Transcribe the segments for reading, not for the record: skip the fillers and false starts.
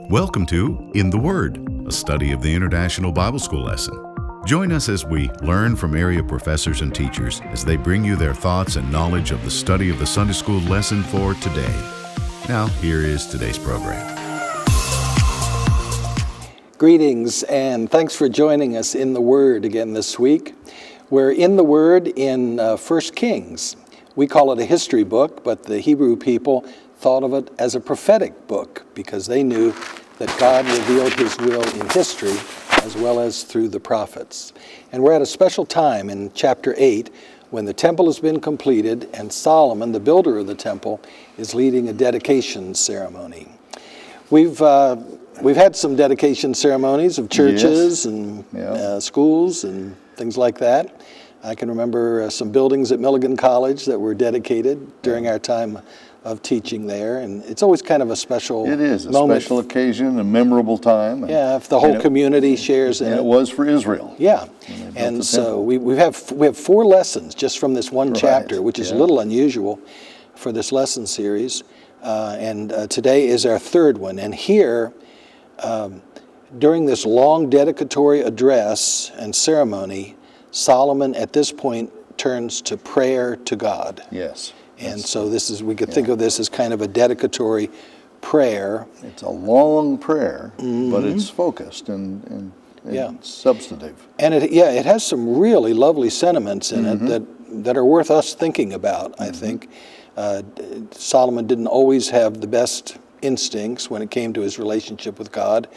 Welcome to In the Word, a study of the International Bible School lesson. Join us as we learn from area professors and teachers as they bring you their thoughts and knowledge of the study of the Sunday School lesson for today. Now, here is today's program. Greetings and thanks for joining us in the Word again this week. We're in the Word in 1 Kings. We call it a history book, but the Hebrew people thought of it as a prophetic book because they knew that God revealed His will in history as well as through the prophets. And we're at a special time in chapter 8 when the temple has been completed and Solomon, the builder of the temple, is leading a dedication ceremony. We've had some dedication ceremonies of churches and schools and things like that. I can remember some buildings at Milligan College that were dedicated during our time of teaching there, and it's always kind of a special moment. It is a special occasion, a memorable time. If the whole community shares in it. And it was for Israel. Yeah, and so we have 4 lessons just from this one chapter, which is a little unusual for this lesson series. And today is our 3rd one. And here, during this long dedicatory address and ceremony, Solomon at this point turns to prayer to God. Yes. And so we could think of this as kind of a dedicatory prayer. It's a long prayer, but it's focused and substantive. And it has some really lovely sentiments in it that are worth us thinking about, I think. Solomon didn't always have the best instincts when it came to his relationship with God,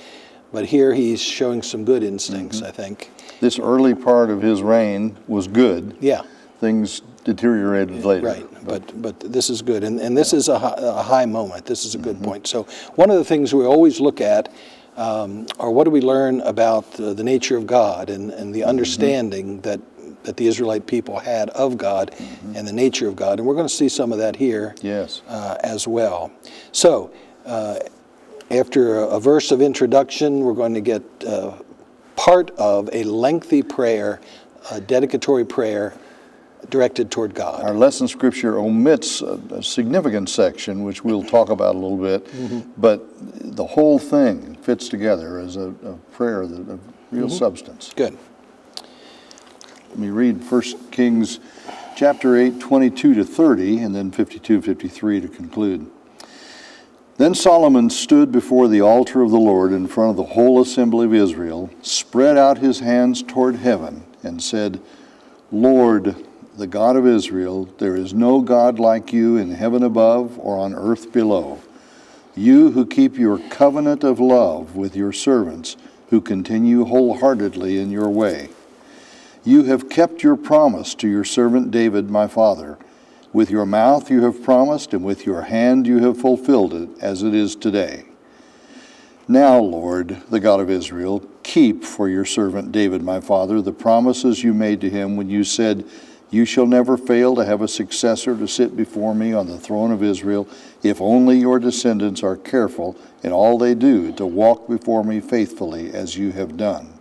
but here he's showing some good instincts, I think. This early part of his reign was good. Yeah. Things deteriorated later. Right, but this is good, and this is a high moment. This is a good point. So one of the things we always look at are what do we learn about the nature of God and the understanding that the Israelite people had of God and the nature of God, and we're going to see some of that here as well. So after a verse of introduction, we're going to get part of a lengthy prayer, a dedicatory prayer directed toward God. Our lesson scripture omits a significant section, which we'll talk about a little bit, but the whole thing fits together as a prayer of real substance. Good. Let me read 1 Kings chapter 8, 22 to 30, and then 52, 53 to conclude. Then Solomon stood before the altar of the Lord in front of the whole assembly of Israel, spread out his hands toward heaven, and said, Lord, the God of Israel, there is no God like you in heaven above or on earth below. You who keep your covenant of love with your servants, who continue wholeheartedly in your way. You have kept your promise to your servant David, my father. With your mouth you have promised, and with your hand you have fulfilled it, as it is today. Now, Lord, the God of Israel, keep for your servant David, my father, the promises you made to him when you said, You shall never fail to have a successor to sit before me on the throne of Israel, if only your descendants are careful in all they do to walk before me faithfully as you have done.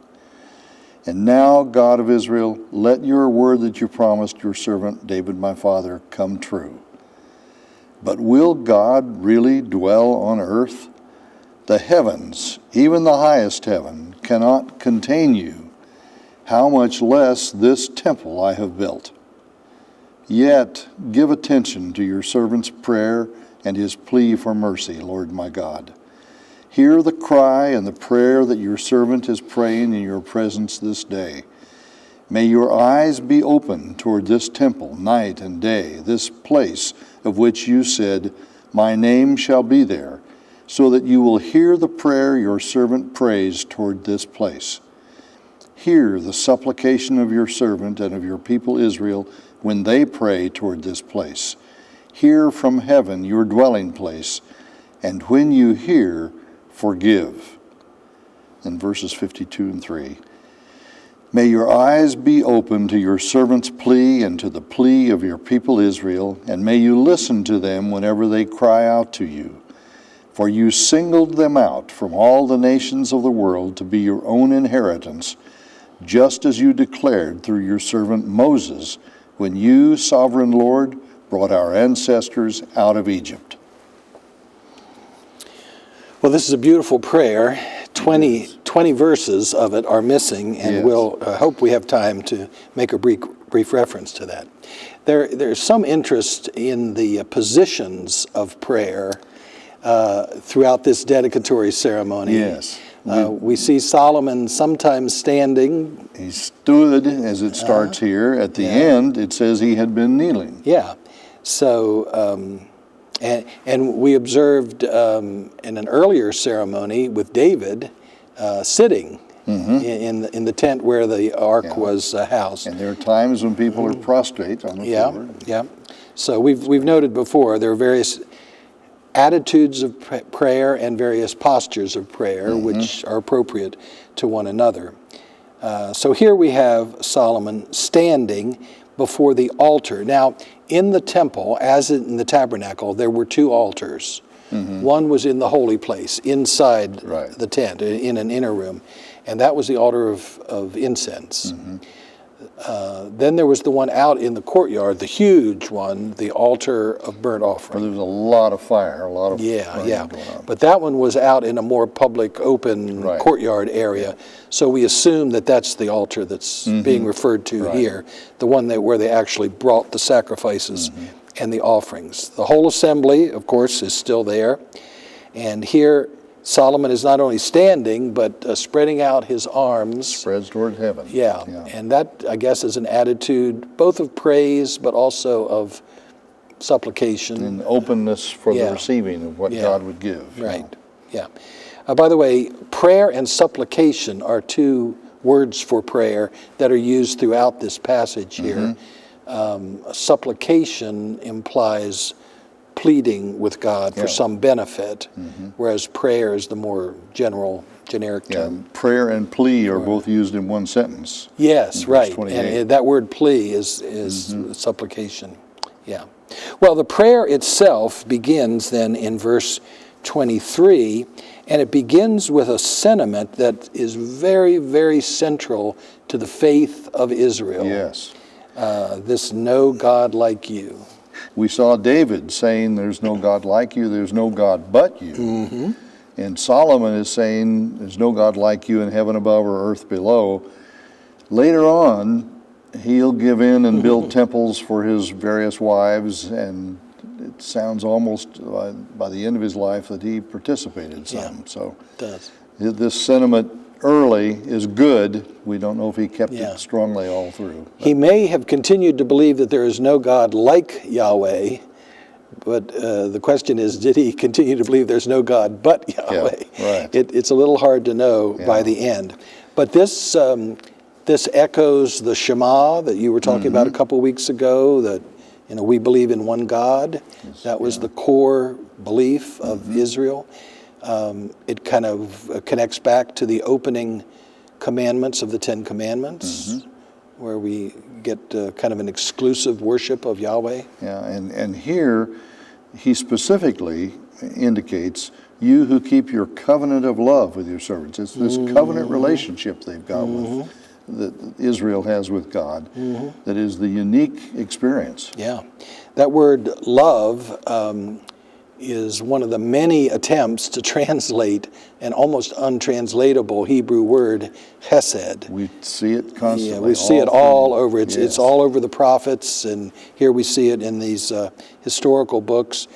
And now, God of Israel, let your word that you promised your servant David my father come true. But will God really dwell on earth? The heavens, even the highest heaven, cannot contain you. How much less this temple I have built? Yet give attention to your servant's prayer and his plea for mercy, Lord my God. Hear the cry and the prayer that your servant is praying in your presence this day. May your eyes be open toward this temple night and day, this place of which you said, My name shall be there, so that you will hear the prayer your servant prays toward this place. Hear the supplication of your servant and of your people Israel when they pray toward this place. Hear from heaven your dwelling place, and when you hear, forgive. In verses 52 and 3. May your eyes be open to your servant's plea and to the plea of your people Israel, and may you listen to them whenever they cry out to you. For you singled them out from all the nations of the world to be your own inheritance, just as you declared through your servant Moses, when you, sovereign Lord, brought our ancestors out of Egypt. Well, this is a beautiful prayer. 20 verses of it are missing, and Yes. we'll hope we have time to make a brief reference to that. There's some interest in the positions of prayer throughout this dedicatory ceremony. Yes. We see Solomon sometimes standing. He stood, as it starts here. At the end, it says he had been kneeling. Yeah. So, and we observed in an earlier ceremony with David sitting in the tent where the ark was housed. And there are times when people are prostrate on the floor. Yeah. So we've noted before there are various attitudes of prayer and various postures of prayer which are appropriate to one another. So here we have Solomon standing before the altar. Now, in the temple, as in the tabernacle, there were two altars. One was in the holy place, inside the tent, in an inner room, and that was the altar of incense. Then there was the one out in the courtyard, the huge one, the altar of burnt Where offering. there was a lot of fire, a lot of burning going on. But that one was out in a more public, open courtyard area. So we assume that that's the altar that's being referred to here, the one where they actually brought the sacrifices and the offerings. The whole assembly, of course, is still there. And here Solomon is not only standing, but spreading out his arms. Spreads toward heaven. Yeah, and that, I guess, is an attitude both of praise, but also of supplication. And openness for the receiving of what God would give. Right, yeah. By the way, prayer and supplication are two words for prayer that are used throughout this passage here. Supplication implies pleading with God for some benefit, whereas prayer is the more generic term. Prayer and plea are both used in one sentence. Yes, verse right. 28. And that word plea is supplication. Yeah. Well, the prayer itself begins then in verse 23, and it begins with a sentiment that is very, very central to the faith of Israel. Yes. This no God like you. We saw David saying, there's no God like you, there's no God but you. And Solomon is saying, there's no God like you in heaven above or earth below. Later on, he'll give in and build temples for his various wives, and it sounds almost by the end of his life that he participated some. So It does. this sentiment early is good. We don't know if he kept it strongly all through. He may have continued to believe that there is no God like Yahweh, but the question is, did he continue to believe there's no God but Yahweh? Yeah, right. It's a little hard to know by the end. But this echoes the Shema that you were talking about a couple weeks ago, that we believe in one God. That was the core belief of Israel. It kind of connects back to the opening commandments of the Ten Commandments, where we get kind of an exclusive worship of Yahweh. Yeah, and here he specifically indicates, you who keep your covenant of love with your servants. It's this covenant relationship they've got with, that Israel has with God, that is the unique experience. Yeah. That word love is one of the many attempts to translate an almost untranslatable Hebrew word, hesed. We see it constantly. Yeah, we see it all over. It's all over the prophets, and here we see it in these historical books.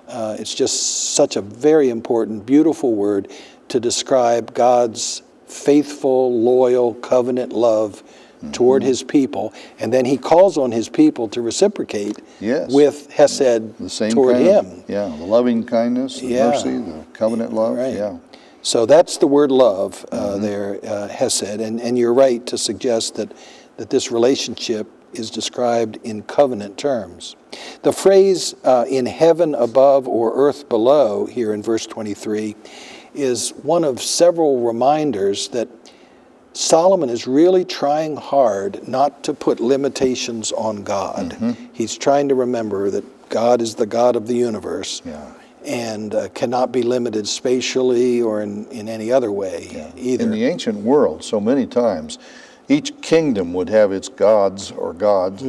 It's just such a very important, beautiful word to describe God's faithful, loyal, covenant love toward his people, and then he calls on his people to reciprocate with hesed the same toward him. The loving kindness, the mercy, the covenant love. Right. So that's the word love there, hesed, and you're right to suggest that this relationship is described in covenant terms. The phrase in heaven above or earth below here in verse 23 is one of several reminders that Solomon is really trying hard not to put limitations on God. He's trying to remember that God is the God of the universe and cannot be limited spatially or in any other way either. In the ancient world, so many times, each kingdom would have its gods or gods,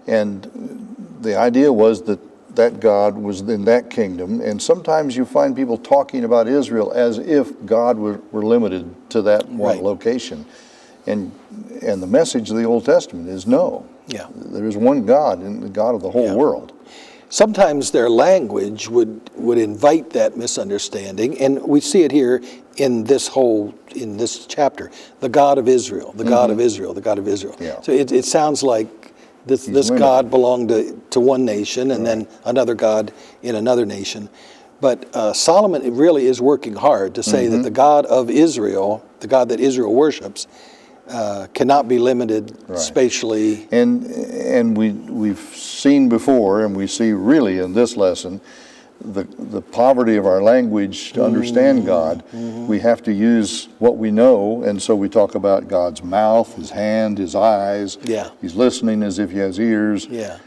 and the idea was that that God was in that kingdom, and sometimes you find people talking about Israel as if God were limited to that one Right. location. And the message of the Old Testament is no. Yeah. There is one God, and the God of the whole Yeah. world. Sometimes their language would invite that misunderstanding, and we see it here in this chapter. The God of Israel, the God of Israel, the God of Israel. Yeah. So it sounds like this limited. God belonged to one nation, and then another God in another nation. But Solomon really is working hard to say that the God of Israel, the God that Israel worships, cannot be limited spatially. And we've seen before, and we see really in this lesson, the poverty of our language to understand God. We have to use what we know, and so we talk about God's mouth, His hand, His eyes. Yeah. He's listening as if He has ears. Yeah.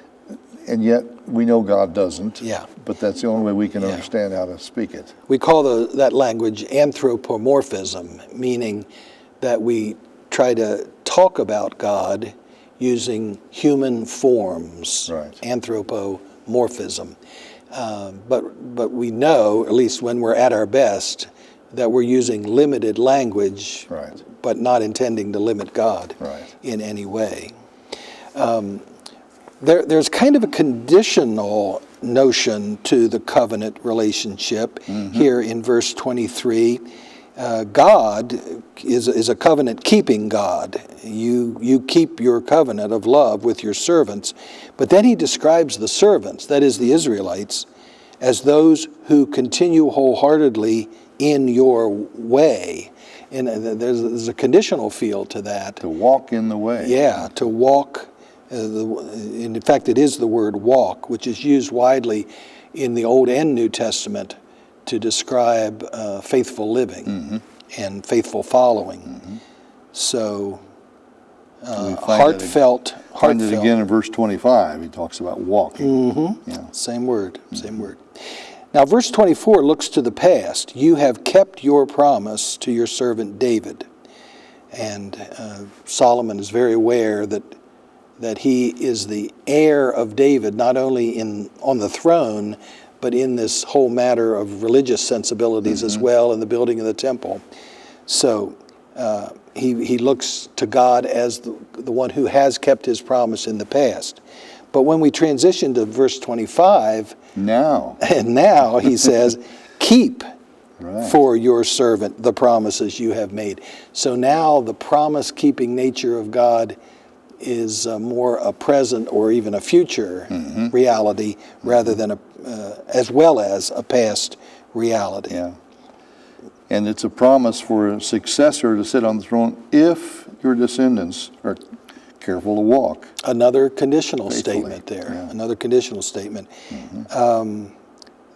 And yet we know God doesn't. Yeah. But that's the only way we can understand how to speak it. We call that language anthropomorphism, meaning that we try to talk about God using human forms. Right. Anthropomorphism. But we know, at least when we're at our best, that we're using limited language, Right. but not intending to limit God Right. in any way. There's kind of a conditional notion to the covenant relationship here in verse 23. God is a covenant-keeping God. You keep your covenant of love with your servants. But then he describes the servants, that is the Israelites, as those who continue wholeheartedly in your way. And there's a conditional feel to that. To walk in the way. Yeah, to walk. In fact, it is the word walk, which is used widely in the Old and New Testament to describe faithful living and faithful following. So, We find heartfelt. Find it again in verse 25. He talks about walking. Yeah. Same word. Now, verse 24 looks to the past. You have kept your promise to your servant David. And Solomon is very aware that he is the heir of David, not only on the throne, but in this whole matter of religious sensibilities as well, in the building of the temple. So he looks to God as the one who has kept his promise in the past. But when we transition to verse 25, Now. and now he says, keep Right. for your servant the promises you have made. So now the promise-keeping nature of God is more a present or even a future reality rather than as well as a past reality. Yeah. And it's a promise for a successor to sit on the throne if your descendants are careful to walk. Another conditional Faithfully, statement there. yeah. Another conditional statement.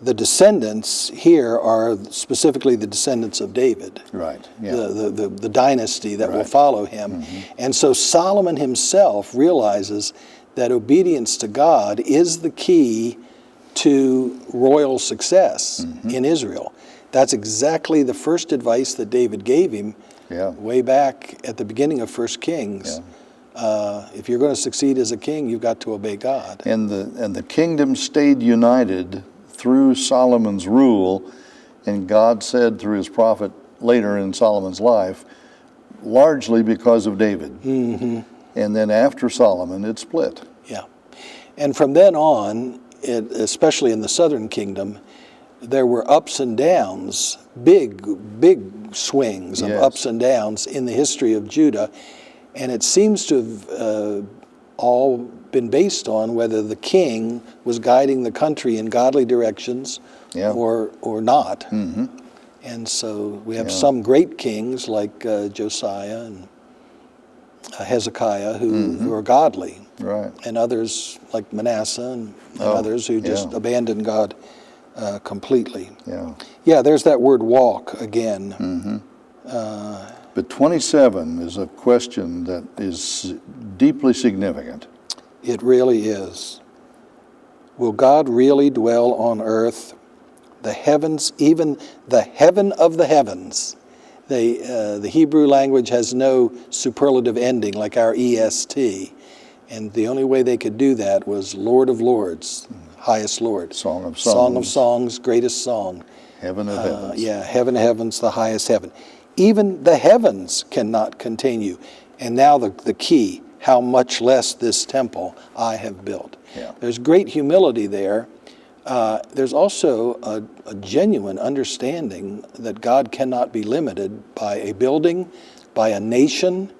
The descendants here are specifically the descendants of David. Right. Yeah. The dynasty that will Right. follow him. And so Solomon himself realizes that obedience to God is the key to royal success in Israel. That's exactly the first advice that David gave him Yeah. way back at the beginning of 1 Kings. If you're going to succeed as a king, you've got to obey God. And the kingdom stayed united through Solomon's rule, and God said through his prophet later in Solomon's life, largely because of David. And then after Solomon, it split. Yeah. And from then on, especially in the southern kingdom, there were ups and downs, big swings of Yes. ups and downs in the history of Judah. And it seems to have all been based on whether the king was guiding the country in godly directions Yeah. or not. And so we have Yeah. some great kings like Josiah and Hezekiah who are godly, Right. and others like Manasseh and others who just yeah. abandoned God completely. Yeah. Yeah, there's that word walk again. But 27 is a question that is deeply significant. It really is. Will God really dwell on earth? The heavens, even the heaven of the heavens. The Hebrew language has no superlative ending like our EST. And the only way they could do that was Lord of Lords, highest Lord. Song of Song of Songs. songs, greatest song. Heaven of heavens. Yeah, heaven of heavens, the highest heaven. Even the heavens cannot contain you. And now the key, how much less this temple I have built. Yeah. There's great humility there. There's also a genuine understanding that God cannot be limited by a building, by a nation,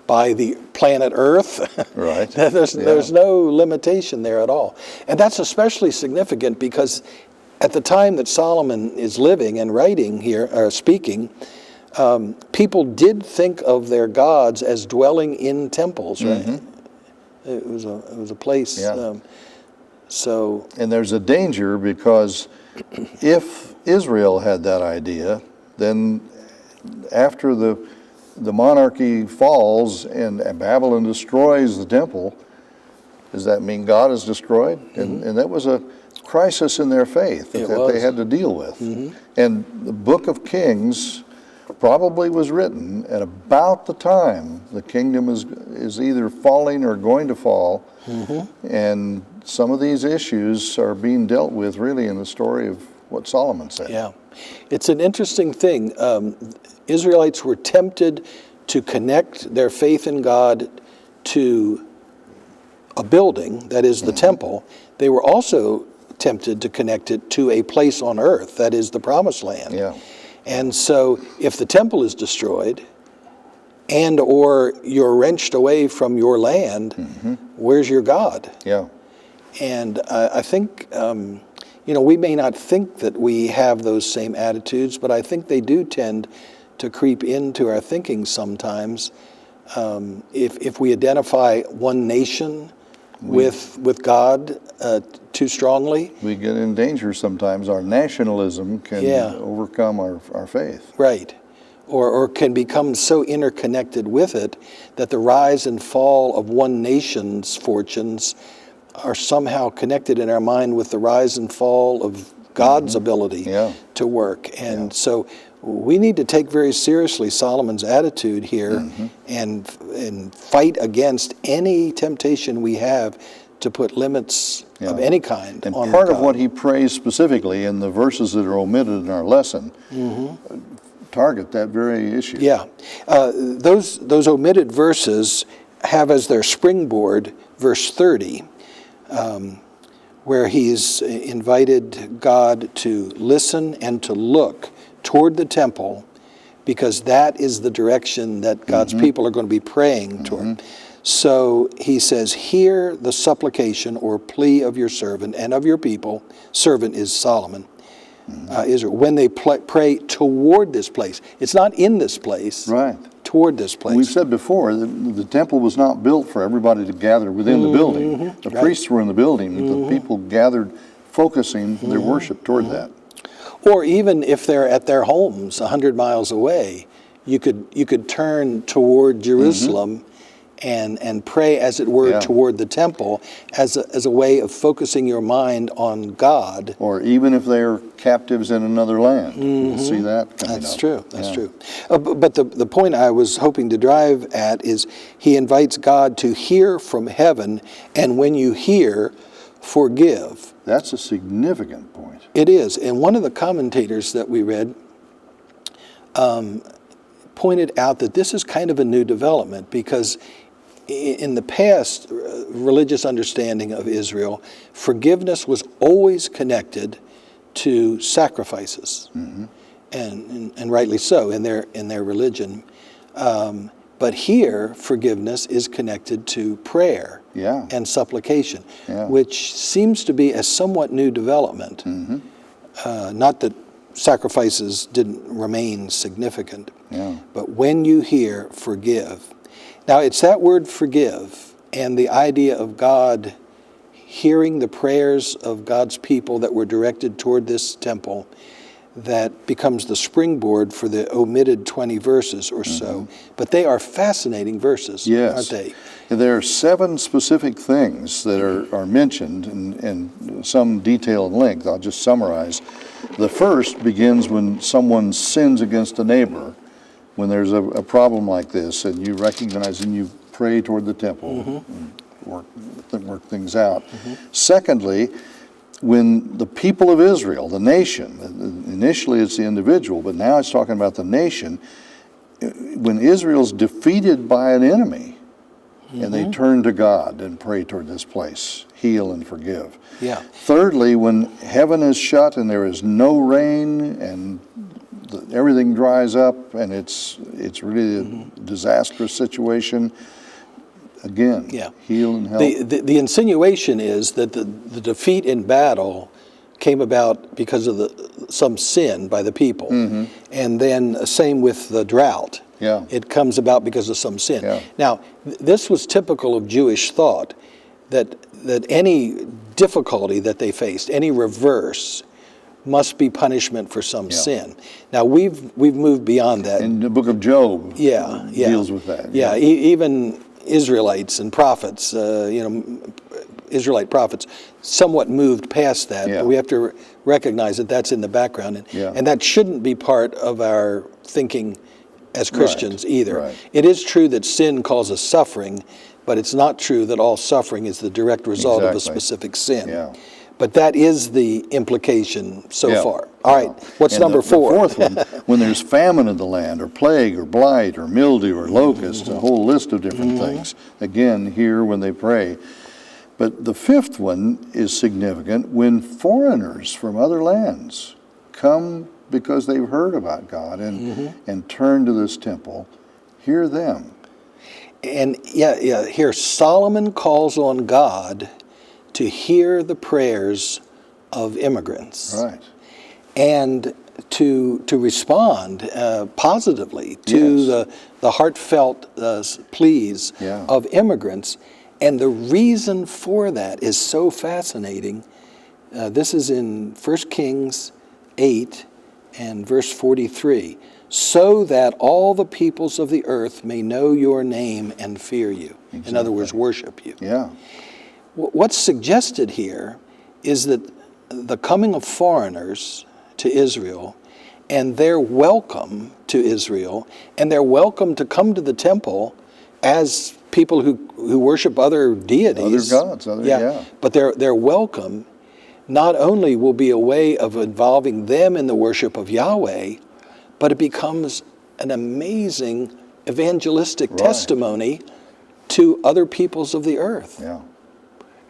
by the planet Earth. Right. There's no limitation there at all. And that's especially significant because at the time that Solomon is living and writing here, or speaking, people did think of their gods as dwelling in temples, right? Mm-hmm. It was a place. Yeah. And there's a danger because if Israel had that idea, then after the monarchy falls and Babylon destroys the temple, does that mean God is destroyed? Mm-hmm. And that was a crisis in their faith that they had to deal with. Mm-hmm. And the book of Kings probably was written at about the time the kingdom is either falling or going to fall. Mm-hmm. And some of these issues are being dealt with really in the story of what Solomon said. Yeah. It's an interesting thing. Israelites were tempted to connect their faith in God to a building, that is the temple. They were also tempted to connect it to a place on earth, that is the promised land. Yeah. And so if the temple is destroyed and or you're wrenched away from your land, where's your God? Yeah. And I think, we may not think that we have those same attitudes, but I think they do tend to creep into our thinking sometimes. If we identify one nation with God too strongly, we get in danger sometimes. Our nationalism can overcome our faith. Right. Or can become so interconnected with it that the rise and fall of one nation's fortunes are somehow connected in our mind with the rise and fall of God's ability to work. And so we need to take very seriously Solomon's attitude here and fight against any temptation we have to put limits of any kind on God. And part of what he prays specifically in the verses that are omitted in our lesson target that very issue. Yeah. Those omitted verses have as their springboard verse 30, where he's invited God to listen and to look toward the temple, because that is the direction that God's people are going to be praying toward. So he says, hear the supplication or plea of your servant and of your people. Servant is Solomon, Israel, when they pray toward this place. It's not in this place. Right. Toward this place. We've said before, the temple was not built for everybody to gather within the building. The priests were in the building, the people gathered focusing their worship toward that. Or even if they're at their homes 100 miles away, you could turn toward Jerusalem and pray, as it were, toward the temple as a way of focusing your mind on God. Or even if they're captives in another land. We'll see that coming up. That's true. That's true. But the point I was hoping to drive at is he invites God to hear from heaven, and when you hear, forgive. That's a significant point. It is. And one of the commentators that we read pointed out that this is kind of a new development, because in the past religious understanding of Israel, forgiveness was always connected to sacrifices, and rightly so in their religion. But here, forgiveness is connected to prayer and supplication, which seems to be a somewhat new development. Not that sacrifices didn't remain significant, but when you hear, forgive. Now, it's that word forgive and the idea of God hearing the prayers of God's people that were directed toward this temple that becomes the springboard for the omitted 20 verses or so. But they are fascinating verses, aren't they? There are 7 specific things that are mentioned in some detail and length. I'll just summarize. The first begins when someone sins against a neighbor. When there's a problem like this, and you recognize and you pray toward the temple and work things out. Secondly, when the people of Israel, the nation, initially it's the individual, but now it's talking about the nation, when Israel's defeated by an enemy, and they turn to God and pray toward this place, heal and forgive. Yeah. Thirdly, when heaven is shut and there is no rain and everything dries up and it's really a disastrous situation, again, heal and help. The insinuation is that the defeat in battle came about because of some sin by the people. And then same with the drought. Yeah. It comes about because of some sin. Yeah. Now, this was typical of Jewish thought, that any difficulty that they faced, any reverse, must be punishment for some sin. Now, we've moved beyond that. And the book of Job deals with that. Yeah, even Israelites and prophets, Israelite prophets, somewhat moved past that. But we have to recognize that that's in the background. And that shouldn't be part of our thinking as Christians either. Right. It is true that sin causes suffering, but it's not true that all suffering is the direct result of a specific sin. Yeah. But that is the implication so far. All right, what's And number 4? The fourth one, when there's famine in the land, or plague, or blight, or mildew, or locust, a whole list of different things. Again, here when they pray. But the fifth one is significant when foreigners from other lands come because they've heard about God and turn to this temple. Hear them. And here Solomon calls on God to hear the prayers of immigrants. Right. And to respond positively to the heartfelt pleas of immigrants. And the reason for that is so fascinating. This is in 1 Kings 8 and verse 43. So that all the peoples of the earth may know your name and fear you. Exactly. In other words, worship you. Yeah. What's suggested here is that the coming of foreigners to Israel and their welcome to Israel and their welcome to come to the temple as people who worship other deities. Other gods. But their welcome not only will be a way of involving them in the worship of Yahweh, but it becomes an amazing evangelistic testimony to other peoples of the earth. Yeah.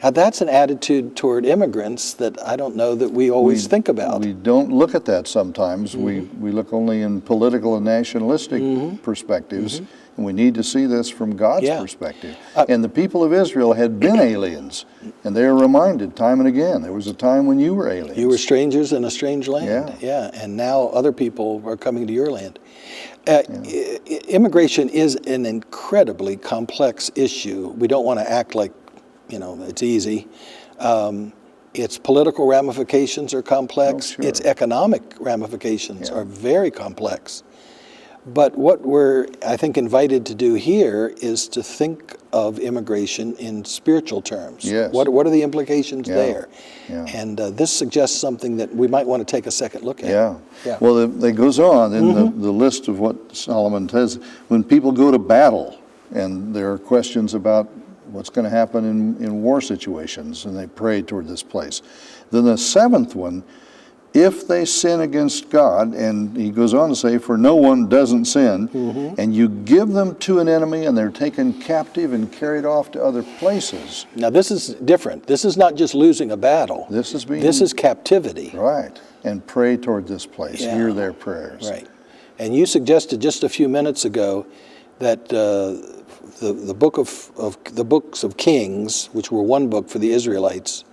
Now that's an attitude toward immigrants that I don't know that we always think about. We don't look at that sometimes. We look only in political and nationalistic perspectives, and we need to see this from God's perspective. And the people of Israel had been aliens, and they are reminded time and again, there was a time when you were aliens. You were strangers in a strange land. And now other people are coming to your land. Immigration is an incredibly complex issue. We don't want to act like it's easy. Its political ramifications are complex. Its economic ramifications are very complex. But what we're, I think, invited to do here is to think of immigration in spiritual terms. Yes. What are the implications there? And this suggests something that we might want to take a second look at. Well, it goes on in the list of what Solomon says. When people go to battle and there are questions about what's going to happen in war situations, and they pray toward this place. Then the seventh one, if they sin against God, and he goes on to say, for no one doesn't sin, and you give them to an enemy and they're taken captive and carried off to other places. Now this is different. This is not just losing a battle. This is captivity. Right. And pray toward this place. Hear their prayers. Right. And you suggested just a few minutes ago that the books of Kings, which were one book for the Israelites,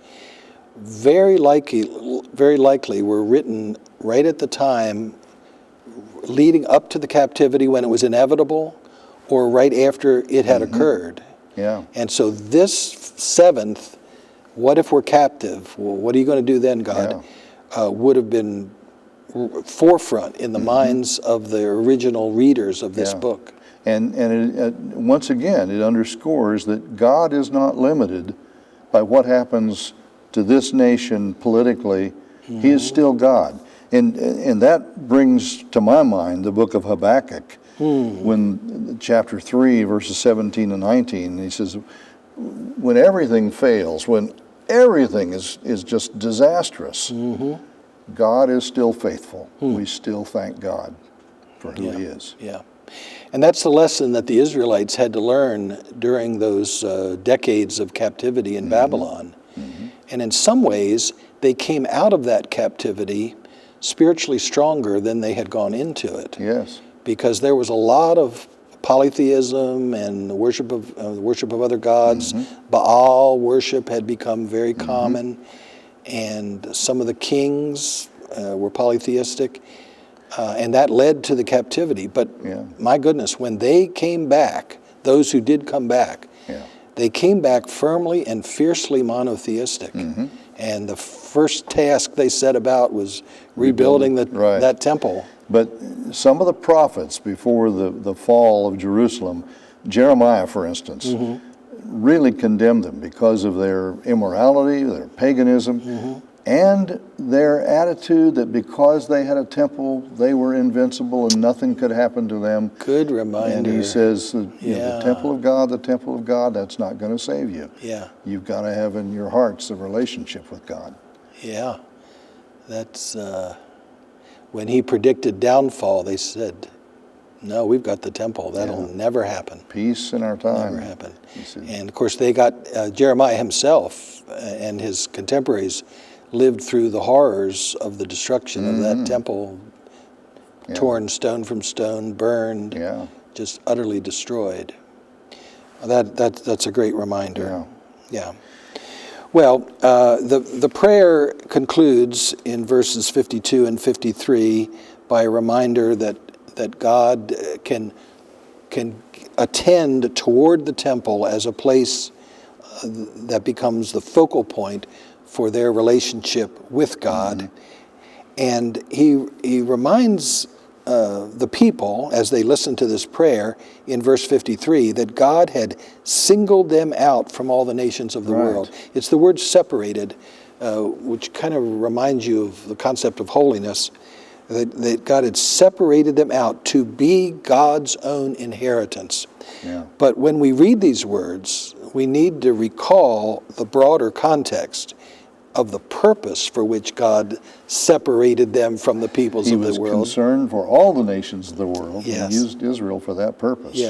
very likely were written right at the time leading up to the captivity when it was inevitable, or right after it had occurred. And so this seventh, what if we're captive? Well, what are you going to do then, God? Would have been forefront in the minds of the original readers of this book. And once again, it underscores that God is not limited by what happens to this nation politically. He is still God. And that brings to my mind the book of Habakkuk, when chapter 3, verses 17 and 19, he says, when everything fails, when everything is just disastrous, God is still faithful. We still thank God for who He is. Yeah. And that's the lesson that the Israelites had to learn during those decades of captivity in Babylon. And in some ways, they came out of that captivity spiritually stronger than they had gone into it. Yes. Because there was a lot of polytheism and the worship of other gods. Baal worship had become very common, and some of the kings were polytheistic, and that led to the captivity. But my goodness, when they came back, those who did come back, they came back firmly and fiercely monotheistic. And the first task they set about was rebuilding that temple. But some of the prophets before the fall of Jerusalem, Jeremiah, for instance, really condemned them because of their immorality, their paganism, and their attitude that because they had a temple, they were invincible and nothing could happen to them. Good reminder. And he says, the temple of God, that's not going to save you. Yeah. You've got to have in your hearts a relationship with God. Yeah. That's, when he predicted downfall, they said, no, we've got the temple. That'll never happen. Peace in our time. Never happen. And of course, they got, Jeremiah himself and his contemporaries lived through the horrors of the destruction of that temple, torn stone from stone, burned, just utterly destroyed. That's a great reminder. Yeah. Well, the prayer concludes in verses 52 and 53 by a reminder that God can attend toward the temple as a place that becomes the focal point for their relationship with God. And he reminds the people, as they listen to this prayer in verse 53, that God had singled them out from all the nations of the world. It's the word separated, which kind of reminds you of the concept of holiness, that God had separated them out to be God's own inheritance. But when we read these words, we need to recall the broader context of the purpose for which God separated them from the peoples of the world. He was concerned for all the nations of the world and used Israel for that purpose.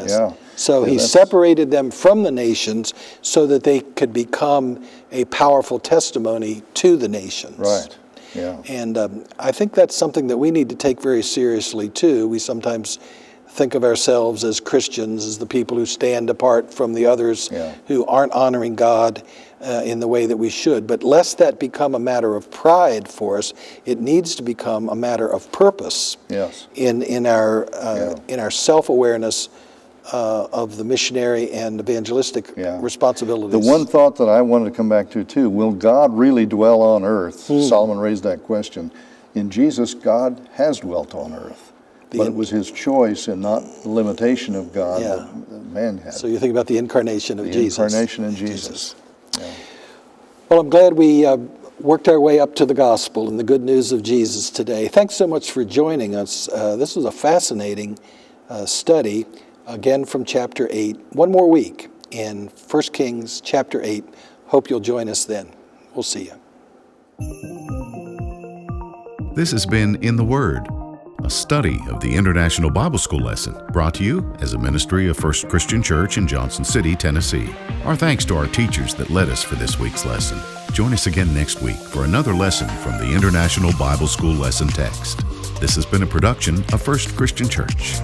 So he separated them from the nations so that they could become a powerful testimony to the nations. And I think that's something that we need to take very seriously too. We sometimes think of ourselves as Christians, as the people who stand apart from the others who aren't honoring God in the way that we should. But lest that become a matter of pride for us, it needs to become a matter of purpose in our self-awareness of the missionary and evangelistic responsibilities. The one thought that I wanted to come back to too, will God really dwell on earth? Solomon raised that question. In Jesus, God has dwelt on earth. But it was his choice and not the limitation of God that man had. So you think about the incarnation of Jesus. The incarnation in Jesus. Well, I'm glad we worked our way up to the gospel and the good news of Jesus today. Thanks so much for joining us. This was a fascinating study, again from chapter 8. One more week in 1 Kings chapter 8. Hope you'll join us then. We'll see you. This has been In the Word, a study of the International Bible School lesson brought to you as a ministry of First Christian Church in Johnson City, Tennessee. Our thanks to our teachers that led us for this week's lesson. Join us again next week for another lesson from the International Bible School lesson text. This has been a production of First Christian Church.